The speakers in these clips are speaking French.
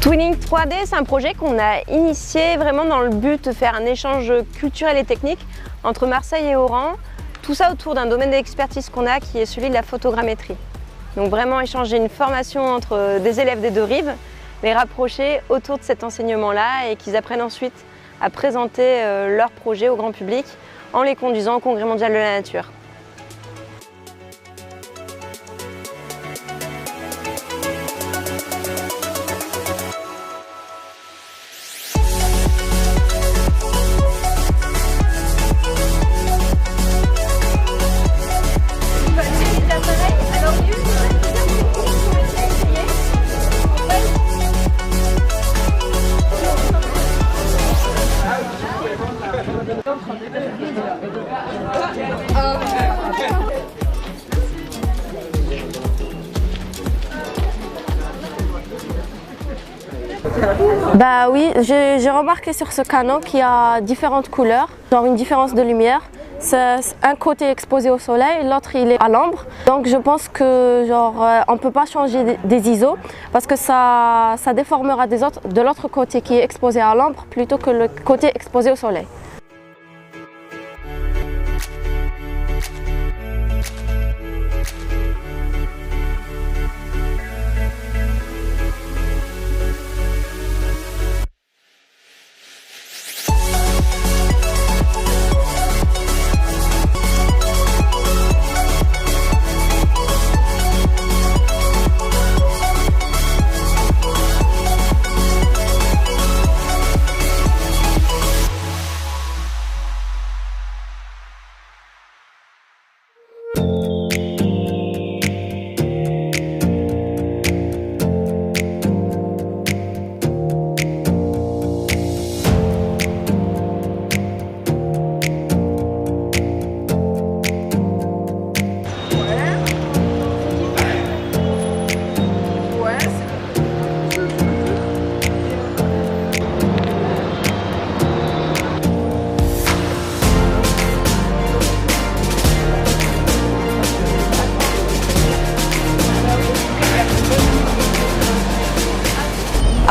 Twinning 3D, c'est un projet qu'on a initié vraiment dans le but de faire un échange culturel et technique entre Marseille et Oran. Tout ça autour d'un domaine d'expertise qu'on a qui est celui de la photogrammétrie. Donc vraiment échanger une formation entre des élèves des deux rives, les rapprocher autour de cet enseignement-là et qu'ils apprennent ensuite à présenter leur projet au grand public en les conduisant au Congrès mondial de la nature. Bah oui, j'ai remarqué sur ce canon qu'il y a différentes couleurs, genre une différence de lumière. Un côté exposé au soleil, l'autre il est à l'ombre. Donc je pense que on ne peut pas changer des ISO parce que ça déformera de l'autre côté qui est exposé à l'ombre plutôt que le côté exposé au soleil.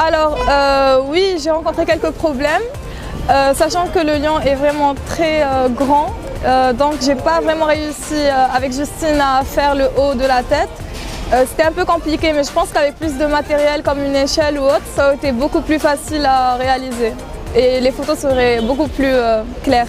Alors oui, j'ai rencontré quelques problèmes, sachant que le lion est vraiment très grand, donc j'ai pas vraiment réussi avec Justine à faire le haut de la tête. C'était un peu compliqué, mais je pense qu'avec plus de matériel comme une échelle ou autre, ça aurait été beaucoup plus facile à réaliser et les photos seraient beaucoup plus claires.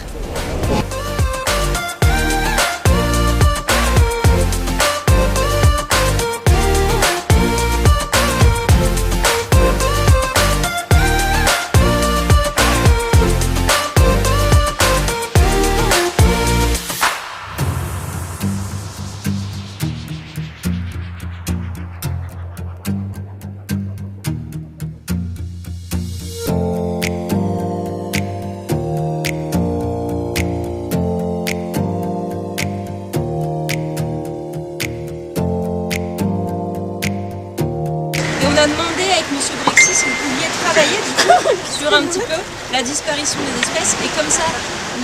On a demandé avec M. Brexit si vous pouviez travailler du coup, sur un petit peu la disparition des espèces et comme ça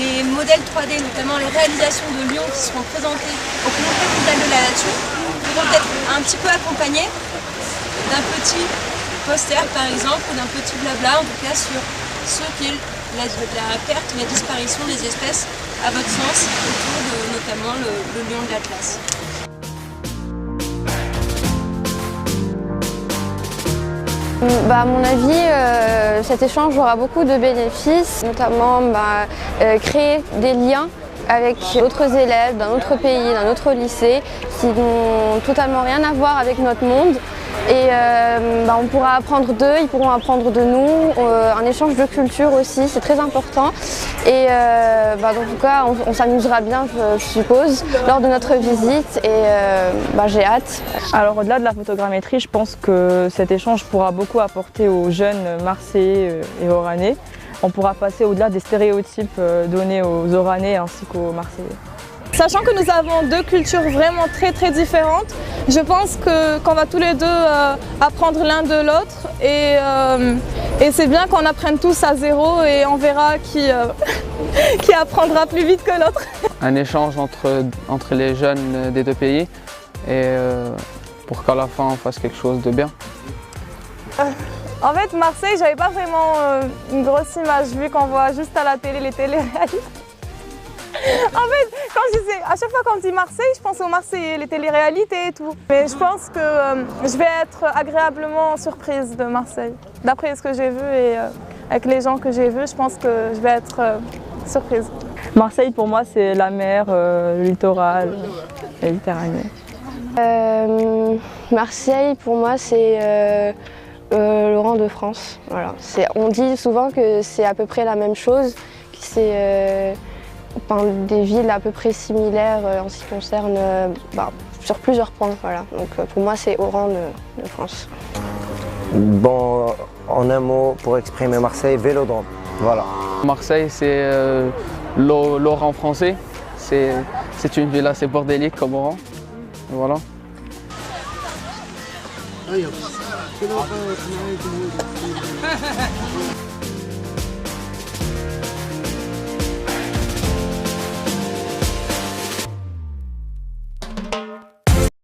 les modèles 3D, notamment les réalisations de lions qui seront présentées au Congrès mondial de la nature pourront être un petit peu accompagnés d'un petit poster par exemple ou d'un petit blabla en tout cas sur ce qu'est la perte ou la disparition des espèces à votre sens autour de notamment le lion de l'Atlas. À mon avis, cet échange aura beaucoup de bénéfices, notamment créer des liens avec d'autres élèves d'un autre pays, d'un autre lycée, qui n'ont totalement rien à voir avec notre monde. Et on pourra apprendre d'eux, ils pourront apprendre de nous, un échange de culture aussi, c'est très important. Et en tout cas, on s'amusera bien, je suppose, lors de notre visite et j'ai hâte. Alors au-delà de la photogrammétrie, je pense que cet échange pourra beaucoup apporter aux jeunes Marseillais et Oranais. On pourra passer au-delà des stéréotypes donnés aux Oranais ainsi qu'aux Marseillais. Sachant que nous avons deux cultures vraiment très différentes, je pense qu'on va tous les deux apprendre l'un de l'autre et c'est bien qu'on apprenne tous à zéro et on verra qui apprendra plus vite que l'autre. Un échange entre les jeunes des deux pays et pour qu'à la fin on fasse quelque chose de bien. En fait, Marseille, j'avais pas vraiment une grosse image vu qu'on voit juste à la télé les téléréalités. En fait, à chaque fois qu'on dit Marseille, je pense aux Marseillais, les téléréalités et tout. Mais je pense que je vais être agréablement surprise de Marseille. D'après ce que j'ai vu et avec les gens que j'ai vus, je pense que je vais être surprise. Marseille, pour moi, c'est la mer, le littoral, la Méditerranée. Marseille, pour moi, c'est l'Oran de France. Voilà. On dit souvent que c'est à peu près la même chose, que c'est des villes à peu près similaires en ce qui concerne sur plusieurs points. Voilà. Donc pour moi, c'est Oran de France. Bon, en un mot, pour exprimer Marseille, Vélodrome. Voilà. Marseille, c'est l'Oran français. C'est une ville assez bordélique comme Oran. Voilà.